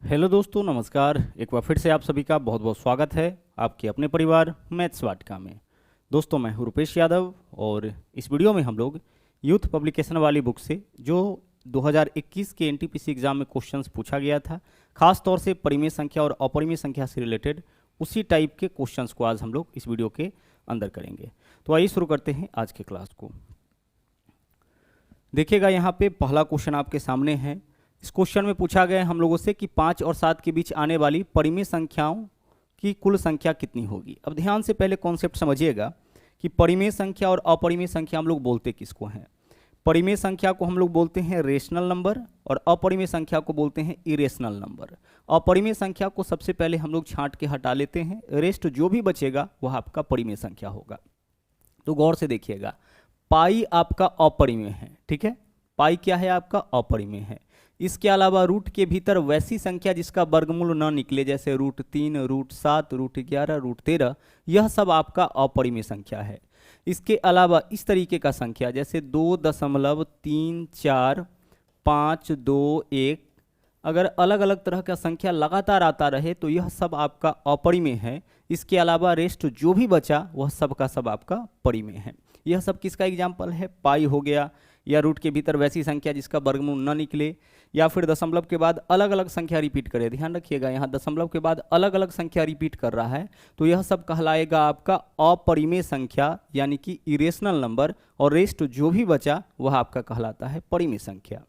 Hello दोस्तों, नमस्कार। एक बार फिर से आप सभी का बहुत बहुत स्वागत है आपके अपने परिवार मैथ्स वाटिका में। दोस्तों, मैं हूं रुपेश यादव और इस वीडियो में हम लोग यूथ पब्लिकेशन वाली बुक से जो 2021 के एनटीपीसी एग्जाम में क्वेश्चंस पूछा गया था, खास तौर से परिमेय संख्या और अपरिमेय संख्या से रिलेटेड उसी टाइप के क्वेश्चंस को आज हम लोग इस वीडियो के अंदर करेंगे। तो आइए शुरू करते हैं आज के क्लास को। देखिएगा, यहाँ पे पहला क्वेश्चन आपके सामने है। इस क्वेश्चन में पूछा गया है हम लोगों से कि 5 और 7 के बीच आने वाली परिमेय संख्याओं की कुल संख्या कितनी होगी। अब ध्यान से पहले कॉन्सेप्ट समझिएगा कि परिमेय संख्या और अपरिमेय संख्या हम लोग बोलते किसको हैं। परिमेय संख्या को हम लोग बोलते हैं रेशनल नंबर और अपरिमेय संख्या को बोलते हैं इरेशनल नंबर। अपरिमेय संख्या को सबसे पहले हम लोग छांट के हटा लेते हैं, रेस्ट जो भी बचेगा वह आपका परिमेय संख्या होगा। तो गौर से देखिएगा, पाई आपका अपरिमेय है, ठीक है। पाई क्या है आपका? अपरिमेय है। इसके अलावा रूट के भीतर वैसी संख्या जिसका वर्गमूल न निकले, जैसे √3, √7, √11, √13, यह सब आपका अपरिमेय संख्या है। इसके अलावा इस तरीके का संख्या जैसे 2.345221, अगर अलग अलग तरह का संख्या लगातार आता रहे तो यह सब आपका अपरिमेय है। इसके अलावा रेस्ट जो भी बचा वह सब का सब आपका परिमेय है। यह सब किसका एग्जाम्पल है? पाई हो गया, या रूट के भीतर वैसी संख्या जिसका वर्गमूल न निकले, या फिर दशमलव के बाद अलग अलग संख्या रिपीट करे। ध्यान रखिएगा, यहाँ दशमलव के बाद अलग अलग संख्या रिपीट कर रहा है तो यह सब कहलाएगा आपका अपरिमेय संख्या, यानी कि इरेशनल नंबर, और रेस्ट जो भी बचा वह आपका कहलाता है परिमेय संख्या।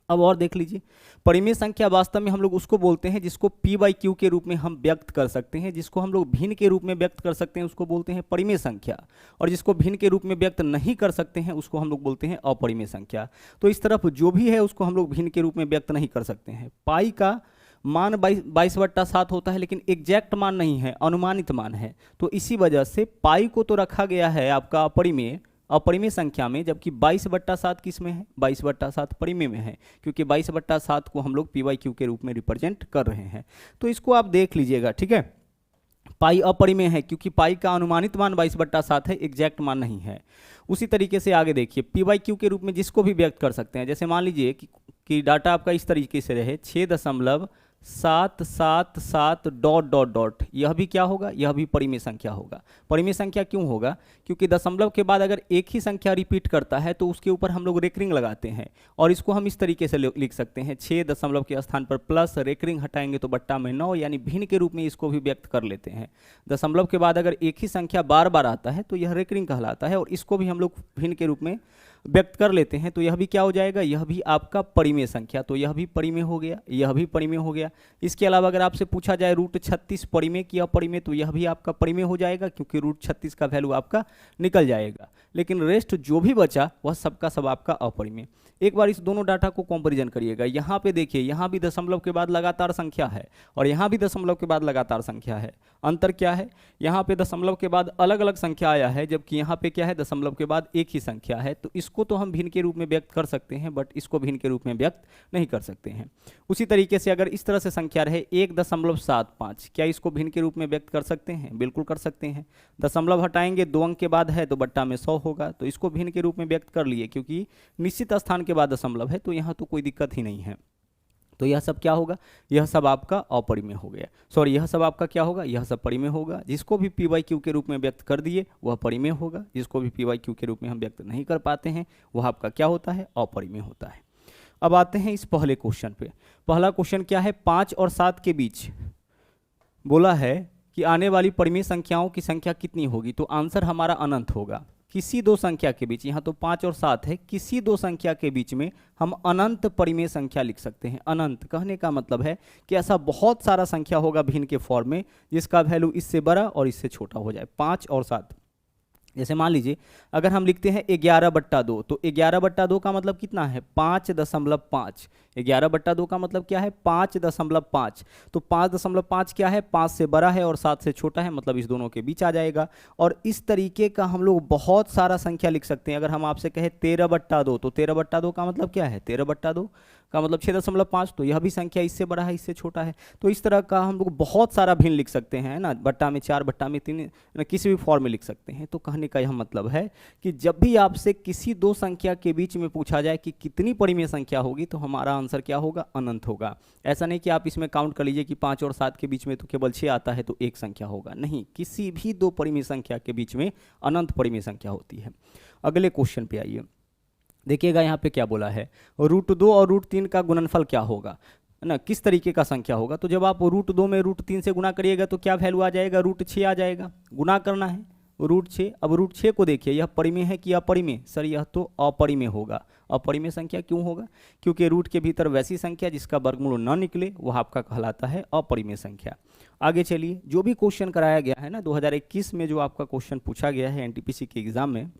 अब और देख लीजिए, परिमेय संख्या वास्तव में हम लोग उसको बोलते हैं जिसको p/q के रूप में हम व्यक्त कर सकते हैं। जिसको हम लोग भिन्न के रूप में व्यक्त कर सकते हैं उसको बोलते हैं परिमेय संख्या, और जिसको भिन्न के रूप में व्यक्त नहीं कर सकते हैं उसको हम लोग बोलते हैं अपरिमेय संख्या। तो इस तरफ जो भी है उसको हम लोग भिन्न के रूप में व्यक्त नहीं कर सकते हैं। पाई का मान 22/7 होता है, लेकिन एग्जैक्ट मान नहीं है, अनुमानित मान है। तो इसी वजह से पाई को तो रखा गया है आपका अपरिमेय संख्या में, जबकि 22/7 किस में है? 22/7 परिमेय में है, क्योंकि 22/7 को हम लोग p/q के रूप में रिप्रेजेंट कर रहे हैं। तो इसको आप देख लीजिएगा, ठीक है। पाई अपरिमेय है क्योंकि पाई का अनुमानित मान 22/7 है, एग्जैक्ट मान नहीं है। उसी तरीके से आगे देखिए, p/q के रूप में जिसको भी व्यक्त कर सकते हैं। जैसे मान लीजिए कि डाटा आपका इस तरीके से रहे 6.777 ... यह भी क्या होगा? यह भी परिमेय संख्या होगा। परिमेय संख्या क्यों होगा? क्योंकि दशमलव के बाद अगर एक ही संख्या रिपीट करता है तो उसके ऊपर हम लोग रेकरिंग लगाते हैं, और इसको हम इस तरीके से लिख सकते हैं 6 दशमलव के स्थान पर प्लस रेकरिंग हटाएंगे तो बट्टा में 9, यानी भिन्न के रूप में इसको भी व्यक्त कर लेते हैं। दशमलव के बाद अगर एक ही संख्या बार बार आता है तो यह रेकरिंग कहलाता है, और इसको भी हम लोग भिन्न के रूप में व्यक्त कर लेते हैं। तो यह भी क्या हो जाएगा? यह भी आपका परिमेय संख्या। तो यह भी परिमेय हो गया, यह भी परिमेय हो गया। इसके अलावा अगर आपसे पूछा जाए √36 परिमेय की अपरिमेय, तो यह भी आपका परिमेय हो जाएगा, क्योंकि √36 का वैल्यू आपका निकल जाएगा। लेकिन रेस्ट जो भी बचा वह सबका सब आपका अपरिमेय। एक बार इस दोनों डाटा को कंपैरिजन करिएगा। यहाँ पे देखिए, यहाँ भी दशमलव के बाद लगातार संख्या है और यहाँ भी दशमलव के बाद लगातार संख्या है। अंतर क्या है? यहाँ पे दशमलव के बाद अलग अलग संख्या आया है, जबकि यहाँ पे क्या है? दशमलव के बाद एक ही संख्या है। तो इसको तो हम भिन्न के रूप में व्यक्त कर सकते हैं, बट इसको भिन्न के रूप में व्यक्त नहीं कर सकते हैं। उसी तरीके से अगर इस तरह से संख्या रहे 1.75, क्या इसको भिन्न के रूप में व्यक्त कर सकते हैं? बिल्कुल कर सकते हैं। दशमलव हटाएंगे, 2 अंक के बाद है तो बट्टा में 100 होगा, तो इसको भिन्न के रूप में व्यक्त कर लिए, क्योंकि निश्चित स्थान के बाद दशमलव है तो यहाँ तो कोई दिक्कत ही नहीं है। तो यह सब क्या होगा? यह सब आपका अपरिमेय हो गया। सॉरी, यह सब आपका क्या होगा? यह सब परिमेय होगा। जिसको भी p/q के रूप में व्यक्त कर दिए वह परिमेय होगा, जिसको भी p/q के रूप में हम व्यक्त नहीं कर पाते हैं वह आपका क्या होता है? अपरिमेय होता है। अब आते हैं इस पहले क्वेश्चन पे। पहला क्वेश्चन क्या है? 5 और 7 के बीच बोला है कि आने वाली परिमेय संख्याओं की संख्या कितनी होगी। तो आंसर हमारा अनंत होगा। किसी दो संख्या के बीच, यहाँ तो 5 और 7 है, किसी दो संख्या के बीच में हम अनंत परिमेय संख्या लिख सकते हैं। अनंत कहने का मतलब है कि ऐसा बहुत सारा संख्या होगा भिन्न के फॉर्म में जिसका वैल्यू इससे बड़ा और इससे छोटा हो जाए। 5 और 7, जैसे मान लीजिए अगर हम लिखते हैं 11/2, तो 11/2 का मतलब कितना है? 5.5। 11/2 का मतलब क्या है? 5.5। तो 5.5 क्या है? 5 से बड़ा है और 7 से छोटा है, मतलब इस दोनों के बीच आ जाएगा। और इस तरीके का हम लोग बहुत सारा संख्या लिख सकते हैं। अगर हम आपसे कहें 13/2, तो 13/2 का मतलब क्या है? 13/2 का मतलब 6.5, तो यह भी संख्या इससे बड़ा है, इससे छोटा है। तो इस तरह का हम लोग बहुत सारा भिन्न लिख सकते हैं ना, बट्टा में 4, बट्टा में 3, किसी भी फॉर्म में लिख सकते हैं। तो कहने का यह मतलब है कि जब भी आपसे किसी दो संख्या के बीच में पूछा जाए कि कितनी परिमेय संख्या होगी, तो हमारा आंसर क्या होगा? अनंत होगा। ऐसा नहीं कि आप इसमें काउंट कर लीजिए कि 5 और 7 के बीच में तो केवल 6 आता है तो एक संख्या होगा, नहीं, किसी भी दो परिमेय संख्या के बीच में अनंत परिमेय संख्या होती है। अगले क्वेश्चन पे आइए, देखिएगा यहाँ पे क्या बोला है, √2 और √3 का गुणनफल क्या होगा, है ना, किस तरीके का संख्या होगा। तो जब आप √2 में √3 से गुणा करिएगा तो क्या वैल्यू आ जाएगा? √6 आ जाएगा। गुणा करना है √6। अब √6 को देखिए, यह परिमेय है कि अपरिमेय? सर यह तो अपरिमेय होगा। अपरिमेय संख्या क्यों होगा? क्योंकि रूट के भीतर वैसी संख्या जिसका वर्गमूल न निकले वह आपका कहलाता है अपरिमेय संख्या। आगे चलिए, जो भी क्वेश्चन कराया गया है ना 2021 में, जो आपका क्वेश्चन पूछा गया है एनटीपीसी के एग्जाम में,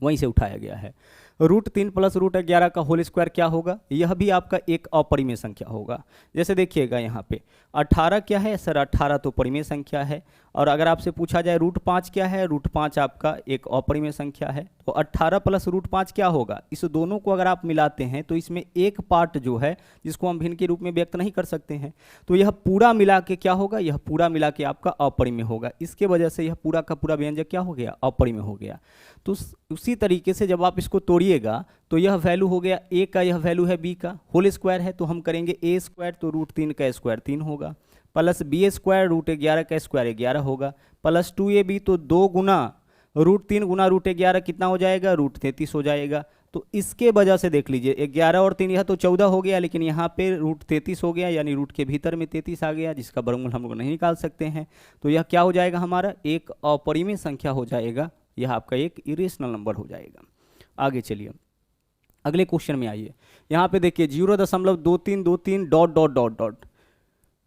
वहीं से उठाया गया है। √3 + √11 का होल स्क्वायर क्या होगा? यह भी आपका एक अपरिमेय संख्या होगा। जैसे देखिएगा यहाँ पे 18 क्या है? सर 18 तो परिमेय संख्या है। और अगर आपसे पूछा जाए √5 क्या है? √5 आपका एक अपरिमेय संख्या है। तो 18 + √5 क्या होगा? इस दोनों को अगर आप मिलाते हैं तो इसमें एक पार्ट जो है जिसको हम भिन्न के रूप में व्यक्त नहीं कर सकते हैं, तो यह पूरा मिला के क्या होगा? यह पूरा मिला के आपका अपरिमेय होगा। इसके वजह से यह पूरा का पूरा व्यंजक क्या हो गया? अपरिमेय हो गया। तो उसी तरीके से जब आप इसको तोड़िएगा तो यह वैल्यू हो गया a का, यह वैल्यू है b का, होल स्क्वायर है तो हम करेंगे a² तो √3 का स्क्वायर 3 होगा, प्लस b² √11 का स्क्वायर 11 होगा, प्लस 2ab तो 2 गुना √3 गुना √11 कितना हो जाएगा? √33 हो जाएगा। तो इसके वजह से देख लीजिए 11 और 3 यह तो 14 हो गया, लेकिन यहाँ पे √33 हो गया, यानी रूट के भीतर में 33 आ गया, जिसका वर्गमूल हम लोग नहीं निकाल सकते हैं। तो यह क्या हो जाएगा? हमारा एक अपरिमेय संख्या हो जाएगा, यह आपका एक इरेशनल नंबर हो जाएगा। आगे चलिए, अगले क्वेश्चन में आइए। यहाँ पे देखिए 0.2323 डॉट डॉट डॉट डॉट,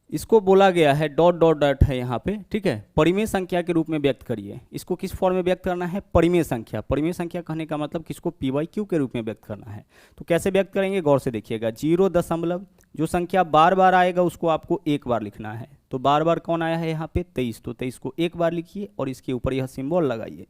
इसको बोला गया है डॉट डॉट डॉट है यहाँ पे, ठीक है, परिमेय संख्या के रूप में व्यक्त करिए। इसको किस फॉर्म में व्यक्त करना है? परिमेय संख्या। परिमेय संख्या कहने का मतलब किसको? PYQ के रूप में व्यक्त करना है। तो कैसे व्यक्त करेंगे? गौर से देखिएगा, 0. जो संख्या बार बार आएगा उसको आपको एक बार लिखना है। तो बार बार कौन आया है यहाँ पे? 23, तो 23 को एक बार लिखिए और इसके ऊपर यह सिंबल लगाइए।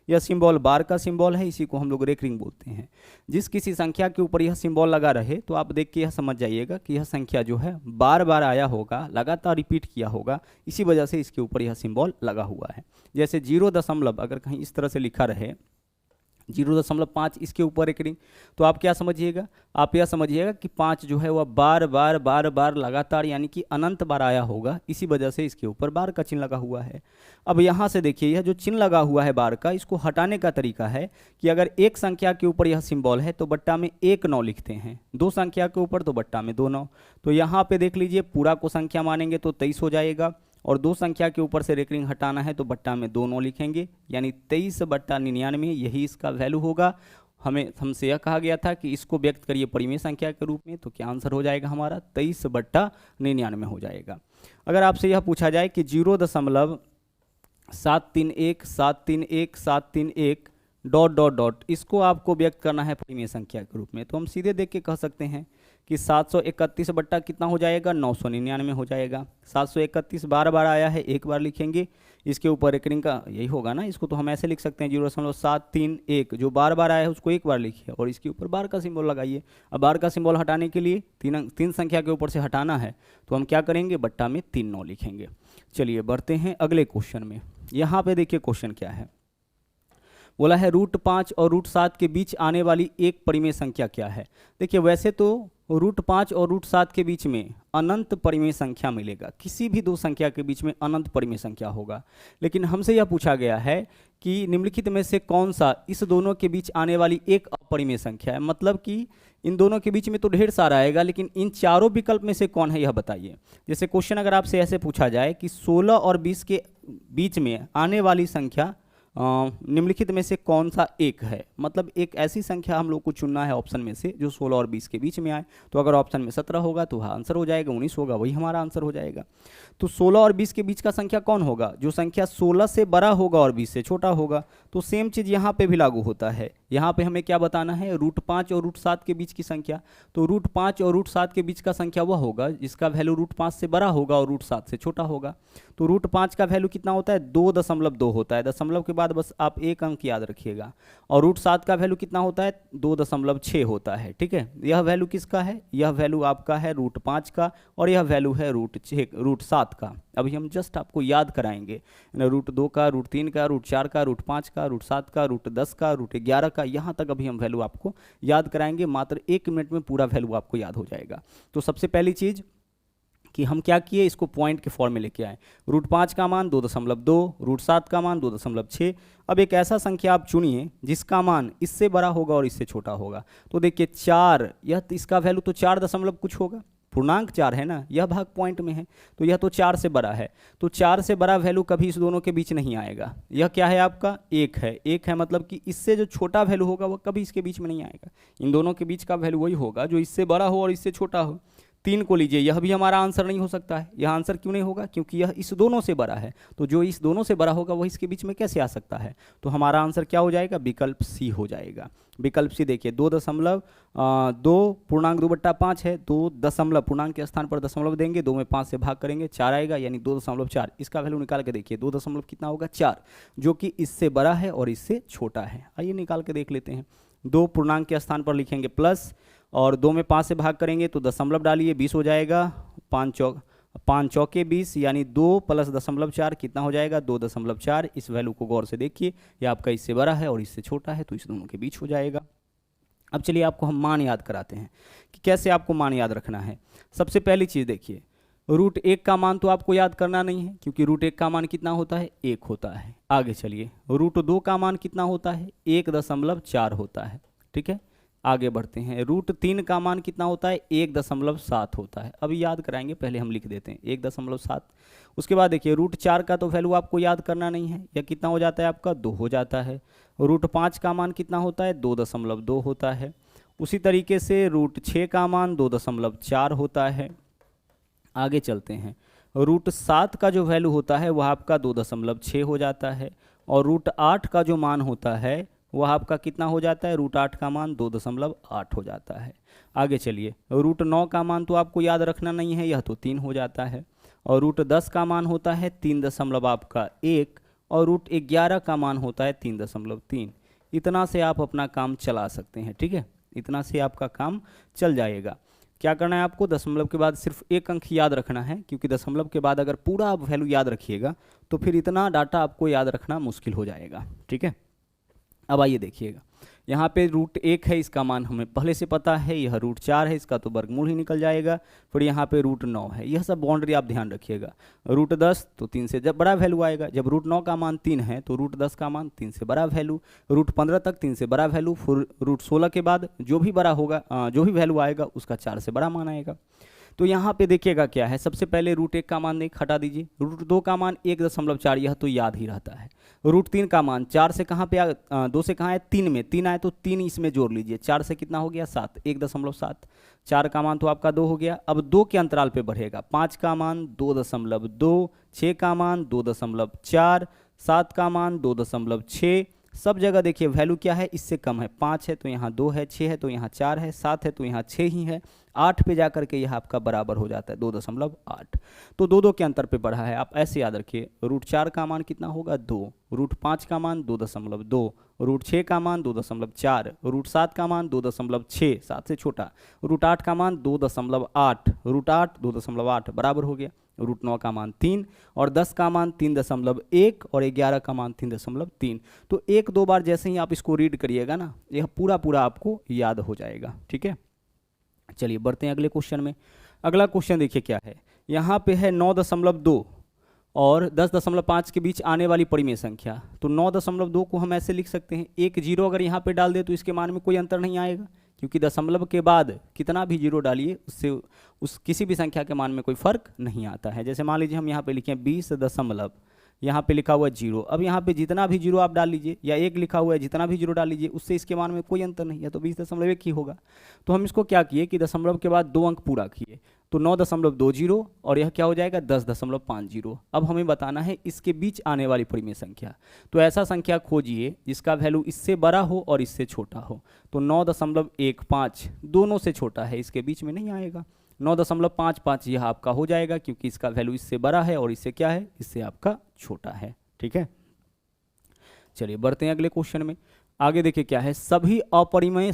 यह सिंबल बार का सिंबल है, इसी को हम लोग रेकरिंग बोलते हैं। जिस किसी संख्या के ऊपर यह सिंबल लगा रहे तो आप देख के यह समझ जाइएगा कि यह संख्या जो है बार बार आया होगा, लगातार रिपीट किया होगा, इसी वजह से इसके ऊपर यह सिंबल लगा हुआ है। जैसे 0. अगर कहीं इस तरह से लिखा रहे 0.5 इसके ऊपर एक रिंग, तो आप क्या समझिएगा? आप यह समझिएगा कि 5 जो है वह बार बार बार बार लगातार यानी कि अनंत बार आया होगा, इसी वजह से इसके ऊपर बार का चिन्ह लगा हुआ है। अब यहाँ से देखिए, यह जो चिन्ह लगा हुआ है बार का, इसको हटाने का तरीका है कि अगर एक संख्या के ऊपर यह सिंबल है तो बट्टा में 1 9 लिखते हैं, दो संख्या के ऊपर तो बट्टा में 2 9। तो यहाँ पे देख लीजिए, पूरा को संख्या मानेंगे तो 23 हो जाएगा, और दो संख्या के ऊपर से रेकरिंग हटाना है तो बट्टा में 2 9 लिखेंगे, यानी 23/99 यही इसका वैल्यू होगा। हमसे यह कहा गया था कि इसको व्यक्त करिए परिमेय संख्या के रूप में, तो क्या आंसर हो जाएगा हमारा? 23/99 हो जाएगा। अगर आपसे यह पूछा जाए कि 0.731 डॉट डॉट डॉट, इसको आपको व्यक्त करना है परिमेय संख्या के रूप में, तो हम सीधे देख के कह सकते हैं कि 731 बट्टा कितना हो जाएगा? 999 हो जाएगा। 731 बार बार आया है, एक बार लिखेंगे, इसके ऊपर रेकरिंग का यही होगा ना, इसको तो हम ऐसे लिख सकते हैं 0.731, जो बार बार आया है उसको एक बार लिखिए और इसके ऊपर बार का सिंबल लगाइए। अब बार का सिंबल हटाने के लिए तीन संख्या के ऊपर से हटाना है, तो हम क्या करेंगे? बट्टा में 3 9 लिखेंगे। चलिए बढ़ते हैं अगले क्वेश्चन में। यहाँ पे देखिए क्वेश्चन क्या है, बोला है √5 और √7 के बीच आने वाली एक परिमेय संख्या क्या है। देखिए वैसे तो √5 और √7 के बीच में अनंत परिमेय संख्या मिलेगा, किसी भी दो संख्या के बीच में अनंत परिमेय संख्या होगा, लेकिन हमसे यह पूछा गया है कि निम्नलिखित में से कौन सा इस दोनों के बीच आने वाली एक अपरिमेय संख्या है। मतलब कि इन दोनों के बीच में तो ढेर सारा आएगा, लेकिन इन चारों विकल्प में से कौन है यह बताइए। जैसे क्वेश्चन अगर आपसे ऐसे पूछा जाए कि 16 और 20 के बीच में आने वाली संख्या निम्नलिखित में से कौन सा एक है, मतलब एक ऐसी संख्या हम लोग को चुनना है ऑप्शन में से जो 16 और 20 के बीच में आए। तो अगर ऑप्शन में 17 होगा तो वह आंसर हो जाएगा, 19 होगा वही हमारा आंसर हो जाएगा। तो 16 और 20 के बीच का संख्या कौन होगा? जो संख्या 16 से बड़ा होगा और 20 से छोटा होगा। तो सेम चीज़ यहाँ पे भी लागू होता है यहाँ पे हमें क्या बताना है, √5 और √7 के बीच की संख्या। तो √5 और √7 के बीच का संख्या वह होगा जिसका वैल्यू √5 से बड़ा होगा और √7 से छोटा होगा। तो √5 का वैल्यू कितना होता है, 2.2 होता है। दशमलव के बाद बस आप एक अंक याद रखिएगा। और √7 का वैल्यू कितना होता है, 2.6 होता है। ठीक है, यह वैल्यू किसका है, यह वैल्यू आपका है √5 का और यह वैल्यू है √7 का। अभी हम जस्ट आपको याद कराएंगे, √2 का, √3 का, √4 का, √5 का, √7 का, √10 का, √11 का, यहाँ तक अभी हम वैल्यू आपको याद कराएंगे। मात्र 1 मिनट में पूरा वैल्यू आपको याद हो जाएगा। तो सबसे पहली चीज़ कि हम क्या किए, इसको पॉइंट के फॉर्म में लेके आए। √5 का मान 2.2, √7 का मान 2.6। अब एक ऐसा संख्या आप चुनिए जिसका मान इससे बड़ा होगा और इससे छोटा होगा। तो देखिए 4, यह इसका वैल्यू तो 4 दशमलव कुछ होगा, पूर्णांक 4 है ना, यह भाग पॉइंट में है, तो यह तो 4 से बड़ा है। तो 4 से बड़ा वैल्यू कभी इस दोनों के बीच नहीं आएगा। यह क्या है आपका, 1 है। 1 है मतलब कि इससे जो छोटा वैल्यू होगा वह कभी इसके बीच में नहीं आएगा। इन दोनों के बीच का वैल्यू वही होगा जो इससे बड़ा हो और इससे छोटा हो। 3 को लीजिए, यह भी हमारा आंसर नहीं हो सकता है। यह आंसर क्यों नहीं होगा, क्योंकि यह इस दोनों से बड़ा है। तो जो इस दोनों से बड़ा होगा वह इसके बीच में कैसे आ सकता है। तो हमारा आंसर क्या हो जाएगा, विकल्प सी हो जाएगा। विकल्प सी देखिए 2.2 पूर्णांक 2/5 है। 2 दशमलव पूर्णांक के स्थान पर दशमलव देंगे, 2 में 5 से भाग करेंगे, 4 आएगा, यानी 2.4। इसका वैल्यू निकाल के देखिए, 2 दशमलव कितना होगा, 4, जो कि इससे बड़ा है और इससे छोटा है। आइए निकाल के देख लेते हैं। 2 पूर्णांक के स्थान पर लिखेंगे प्लस, और 2 में 5 से भाग करेंगे तो दशमलव डालिए, 20 हो जाएगा। 5 चौके 20, यानी 2 + 0.4 कितना हो जाएगा, 2.4। इस वैल्यू को गौर से देखिए, यह आपका इससे बड़ा है और इससे छोटा है, तो इस दोनों के बीच हो जाएगा। अब चलिए आपको हम मान याद कराते हैं कि कैसे आपको मान याद रखना है। सबसे पहली चीज़ देखिए, √1 का मान तो आपको याद करना नहीं है, क्योंकि √1 का मान कितना होता है, 1 होता है। आगे चलिए, √2 का मान कितना होता है, 1.4 होता है। ठीक है, आगे बढ़ते हैं। √3 का मान कितना होता है, 1.7 होता है। अभी याद कराएंगे, पहले हम लिख देते हैं 1.7। उसके बाद देखिए √4 का तो वैल्यू आपको याद करना नहीं है, यह कितना हो जाता है आपका, 2 हो जाता है। √5 का मान कितना होता है, 2.2 होता है। उसी तरीके से √6 का मान 2.4 होता है। आगे चलते हैं, √7 का जो वैल्यू होता है वह आपका 2.6 हो जाता है। और √8 का जो मान होता है वह आपका कितना हो जाता है, √8 का मान 2.8 हो जाता है। आगे चलिए, √9 का मान तो आपको याद रखना नहीं है, यह तो 3 हो जाता है। और √10 का मान होता है 3.1, और √11 का मान होता है 3.3। इतना से आप अपना काम चला सकते हैं। ठीक है, इतना से आपका काम चल जाएगा। क्या करना है आपको, दशमलव के बाद सिर्फ एक अंक याद रखना है, क्योंकि दशमलव के बाद अगर पूरा आप वैल्यू याद रखिएगा तो फिर इतना डाटा आपको याद रखना मुश्किल हो जाएगा। ठीक है, अब आइए देखिएगा, यहाँ पे √1 है, इसका मान हमें पहले से पता है। यह √4 है, इसका तो वर्गमूल ही निकल जाएगा। फिर यहाँ पे √9 है, यह सब बाउंड्री आप ध्यान रखिएगा। √10 तो 3 से जब बड़ा वैल्यू आएगा, जब √9 का मान 3 है तो √10 का मान 3 से बड़ा वैल्यू। √15 तक 3 से बड़ा वैल्यू, फिर √16 के बाद जो भी बड़ा होगा, जो भी वैल्यू आएगा उसका 4 से बड़ा मान आएगा। तो यहाँ पे देखिएगा क्या है, सबसे पहले √1 का मान एक हटा दीजिए। √2 का मान 1.4, यह तो याद ही रहता है। √3 का मान 4 से कहाँ पे 2 से कहाँ है, 3 में 3 आए तो 3 इसमें जोड़ लीजिए। 4 से कितना हो गया, 7, 1.7। 4 का मान तो आपका 2 हो गया। अब 2 के अंतराल पे बढ़ेगा। 5 का मान 2.2, 6 का मान 2.4, 7 का मान 2.6। सब जगह देखिए वैल्यू क्या है, इससे कम है। 5 है तो यहाँ 2 है, 6 है तो यहाँ 4 है, 7 है तो यहाँ 6 ही है। 8 पे जा करके यह आपका बराबर हो जाता है 2.8। तो 2 के अंतर पे बढ़ा है। आप ऐसे याद रखिए, √4 का मान कितना होगा, 2, √5 का मान 2.2, √6 का मान 2.4, √7 का मान 2.6, 7 से छोटा, √8 का मान 2.8, √8 2.8 बराबर हो गया। √9 का मान 3, और 10 का मान 3.1, और 11 का मान 3.3। तो 1-2 बार जैसे ही आप इसको रीड करिएगा ना, यह पूरा आपको याद हो जाएगा। ठीक है, चलिए बढ़ते हैं अगले क्वेश्चन में। अगला क्वेश्चन देखिए क्या है, यहाँ पे है 9.2 और 10.5 के बीच आने वाली परिमेय संख्या। तो 9.2 को हम ऐसे लिख सकते हैं, एक 0 अगर यहाँ पे डाल दे तो इसके मान में कोई अंतर नहीं आएगा, क्योंकि दशमलव के बाद कितना भी 0 डालिए उससे किसी भी संख्या के मान में कोई फर्क नहीं आता है। जैसे मान लीजिए हम यहाँ पे लिखें 20 दशमलव, यहाँ पे लिखा हुआ है 0। अब यहाँ पे जितना भी 0 आप डाल लीजिए, या 1 लिखा हुआ है जितना भी 0 डाल लीजिए, उससे इसके मान में कोई अंतर नहीं है, तो 20.1 ही होगा। तो हम इसको क्या किए कि दशमलव के बाद 2 अंक पूरा किए, तो 9.20 और यह क्या हो जाएगा 10.50। अब हमें बताना है इसके बीच आने वाली परिमेय संख्या। तो ऐसा संख्या खोजिए जिसका वैल्यू इससे बड़ा हो और इससे छोटा हो। तो 9.15 दोनों से छोटा है, इसके बीच में नहीं आएगा। 9.55 यह आपका हो जाएगा क्योंकि इसका वैल्यू इससे बड़ा है और इससे क्या है, इससे आपका छोटा है। ठीक है, चलिए बढ़ते हैं अगले क्वेश्चन में। आगे देखिए क्या है, सभी अपरिमेय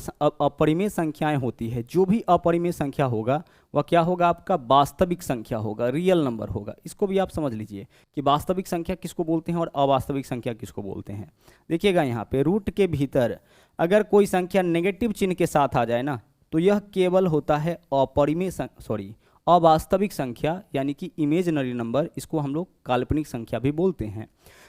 संख्याएं होती है। जो भी अपरिमेय संख्या होगा वह क्या होगा, आपका वास्तविक संख्या होगा, रियल नंबर होगा। इसको भी आप समझ लीजिए कि वास्तविक संख्या किसको बोलते हैं और अवास्तविक संख्या किसको बोलते हैं। देखिएगा यहाँ पे रूट के भीतर अगर कोई संख्या नेगेटिव चिन्ह के साथ आ जाए ना, तो यह केवल होता है अवास्तविक संख्या, यानी कि इमेजिनरी नंबर। इसको हम लोग काल्पनिक संख्या भी बोलते हैं।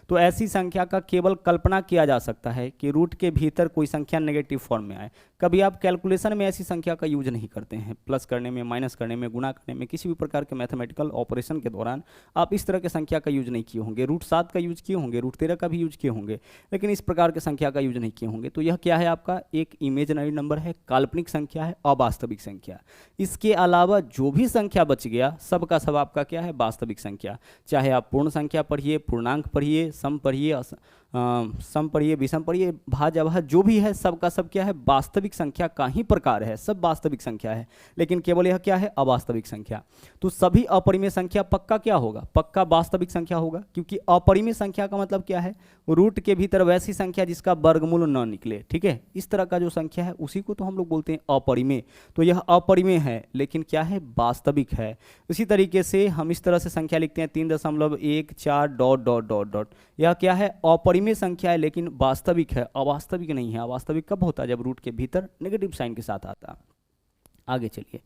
तो ऐसी संख्या का केवल कल्पना किया जा सकता है कि रूट के भीतर कोई संख्या नेगेटिव फॉर्म में आए। कभी आप कैलकुलेशन में ऐसी संख्या का यूज नहीं करते हैं, प्लस करने में, माइनस करने में, गुणा करने में, किसी भी प्रकार के मैथमेटिकल ऑपरेशन के दौरान आप इस तरह के संख्या का यूज नहीं किए होंगे। √7 का यूज किए होंगे, √13 का भी यूज किए होंगे, लेकिन इस प्रकार के संख्या का यूज नहीं किए होंगे। तो यह क्या है, आपका एक इमेजिनरी नंबर है, काल्पनिक संख्या है, अवास्तविक संख्या। इसके अलावा जो भी संख्या बच गया सब का सब आपका क्या है, वास्तविक संख्या। चाहे आप पूर्ण संख्या पढ़िए, पूर्णांक पढ़िए, सम पढ़िए, सम पढ़िए, विषम पढ़िए, भाज्य अभाज्य, जो भी है सब का सब क्या है, वास्तविक संख्या का ही प्रकार है। सब वास्तविक संख्या है, लेकिन केवल यह क्या है, अवास्तविक संख्या। तो सभी अपरिमेय संख्या पक्का क्या होगा, पक्का वास्तविक संख्या होगा, क्योंकि अपरिमेय संख्या का मतलब क्या है, रूट के भीतर वैसी संख्या जिसका वर्गमूल न निकले। ठीक है, इस तरह का जो संख्या है उसी को तो हम लोग बोलते हैं अपरिमेय। तो यह अपरिमेय है लेकिन क्या है, वास्तविक है। इसी तरीके से हम इस तरह से संख्या लिखते हैं 3.14 ... यह क्या है, अपरिमेय संख्या है लेकिन वास्तविक है, अवास्तविक नहीं है। अवास्तविक कब होता है, जब रूट के भीतर नेगेटिव साइन के साथ आता है। आगे चलिए,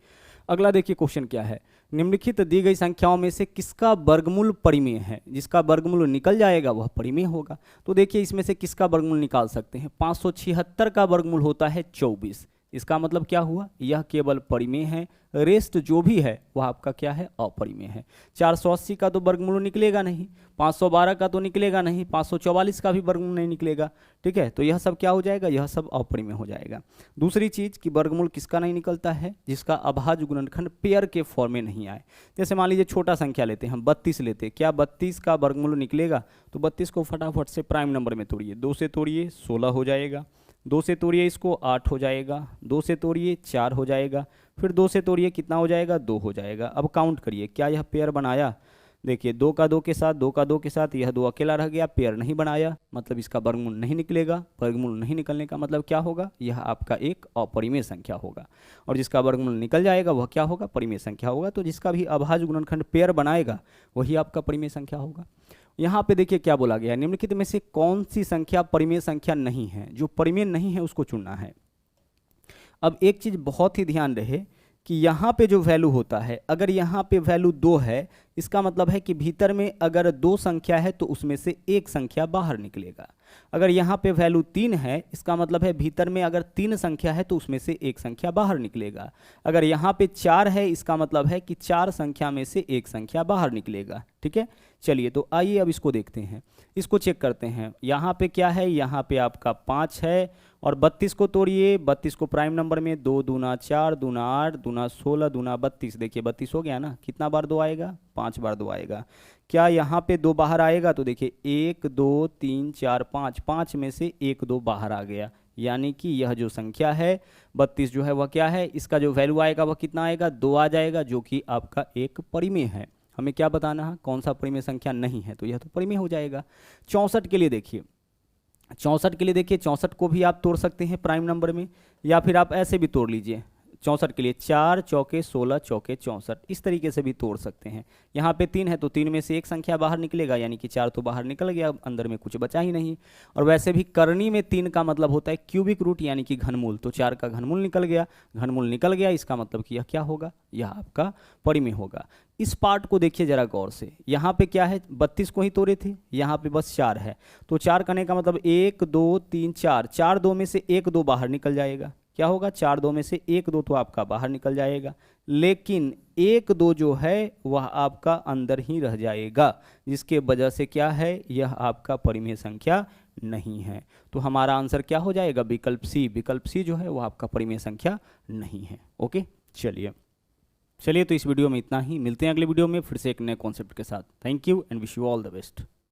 अगला देखिए क्वेश्चन क्या है, निम्नलिखित दी गई संख्याओं में से किसका वर्गमूल परिमेय है। जिसका वर्गमूल निकल जाएगा वह परिमेय होगा। तो देखिए इसमें से किसका वर्गमूल निकाल सकते हैं। 576 का वर्गमूल होता है 24। इसका मतलब क्या हुआ, यह केवल परिमेय है, रेस्ट जो भी है वह आपका क्या है, अपरिमेय है। 480 का तो वर्गमूल निकलेगा नहीं, 512 का तो निकलेगा नहीं, 544 का भी वर्गमूल नहीं निकलेगा। ठीक है, तो यह सब क्या हो जाएगा, यह सब अपरिमेय हो जाएगा। दूसरी चीज कि वर्गमूल किसका नहीं निकलता है, जिसका अभाज्य गुणनखंड पेयर के फॉर्म में नहीं आए। जैसे मान लीजिए छोटा संख्या लेते हैं हम, 32 लेते हैं, क्या 32 का वर्गमूल निकलेगा। तो 32 को फटाफट से प्राइम नंबर में तोड़िए, 2 से तोड़िए 16 हो जाएगा, 2 से तोड़िए इसको 8 हो जाएगा, 2 से तोड़िए 4 हो जाएगा, फिर 2 से तोड़िए कितना हो जाएगा, 2 हो जाएगा। अब काउंट करिए, क्या यह पेयर बनाया। देखिए 2 का 2 के साथ, 2 का 2 के साथ, यह 2 अकेला रह गया, पेयर नहीं बनाया, मतलब इसका वर्गमूल नहीं निकलेगा। वर्गमूल नहीं निकलने का मतलब क्या होगा, यह आपका एक अपरिमेय संख्या होगा। और जिसका वर्गमूल निकल जाएगा वह क्या होगा, परिमेय संख्या होगा। तो जिसका भी अभाज्य गुणनखंड पेयर बनाएगा वही आपका परिमेय संख्या होगा। यहाँ पे देखिए क्या बोला गया है, निम्नलिखित में से कौन सी संख्या परिमेय संख्या नहीं है। जो परिमेय नहीं है उसको चुनना है। अब एक चीज बहुत ही ध्यान रहे कि यहाँ पे जो वैल्यू होता है, अगर यहाँ पे वैल्यू 2 है, इसका मतलब है कि भीतर में अगर 2 संख्या है तो उसमें से एक संख्या बाहर निकलेगा। अगर यहाँ पे वैल्यू 3 है, इसका मतलब है भीतर में अगर 3 संख्या है तो उसमें से एक संख्या बाहर निकलेगा। अगर यहाँ पे 4 है, इसका मतलब है कि 4 संख्या में से एक संख्या बाहर निकलेगा। ठीक है, चलिए तो आइए अब इसको देखते हैं, इसको चेक करते हैं। यहाँ पे क्या है, यहाँ पे आपका 5 है और 32 को तोड़िए, 32 को प्राइम नंबर में 2 दूना 4 दूना 8 दूना 16 दूना 32। देखिए 32 हो गया ना, कितना बार 2 आएगा, 5 बार 2 आएगा। क्या यहाँ पे 2 बाहर आएगा, तो देखिए 1 2 3 4 5, 5 में से 1 2 बाहर आ गया, यानी कि यह जो संख्या है 32 जो है वह क्या है, इसका जो वैल्यू आएगा वह कितना आएगा, 2 आ जाएगा, जो कि आपका एक परिमेय है। हमें क्या बताना है, कौन सा परिमेय संख्या नहीं है, तो यह तो परिमेय हो जाएगा। 64 के लिए देखिए, 64 के लिए देखिए, 64 को भी आप तोड़ सकते हैं प्राइम नंबर में, या फिर आप ऐसे भी तोड़ लीजिए। 64 के लिए 4 चौके 16 चौके 64, इस तरीके से भी तोड़ सकते हैं। यहाँ पे 3 है तो 3 में से एक संख्या बाहर निकलेगा, यानी कि 4 तो बाहर निकल गया, अंदर में कुछ बचा ही नहीं। और वैसे भी करनी में 3 का मतलब होता है क्यूबिक रूट, यानी कि घनमूल। तो 4 का घनमूल निकल गया, घनमूल निकल गया, इसका मतलब कि यह क्या होगा, यह आपका परिमेय होगा। इस पार्ट को देखिए जरा गौर से, यहाँ पे क्या है, 32 को ही तोड़े थे, यहाँ पे बस 4 है। तो 4 करने का मतलब 1 2 3 4, 4 2 में से 1 2 बाहर निकल जाएगा, क्या होगा, 4 2 में से 1 2 तो आपका बाहर निकल जाएगा, लेकिन 1 2 जो है वह आपका अंदर ही रह जाएगा, जिसके वजह से क्या है, यह आपका परिमेय संख्या नहीं है। तो हमारा आंसर क्या हो जाएगा, विकल्प सी। विकल्प सी जो है वो आपका परिमेय संख्या नहीं है। ओके, चलिए तो इस वीडियो में इतना ही, मिलते हैं अगले वीडियो में फिर से एक नए कॉन्सेप्ट के साथ। Thank you and wish you all the best.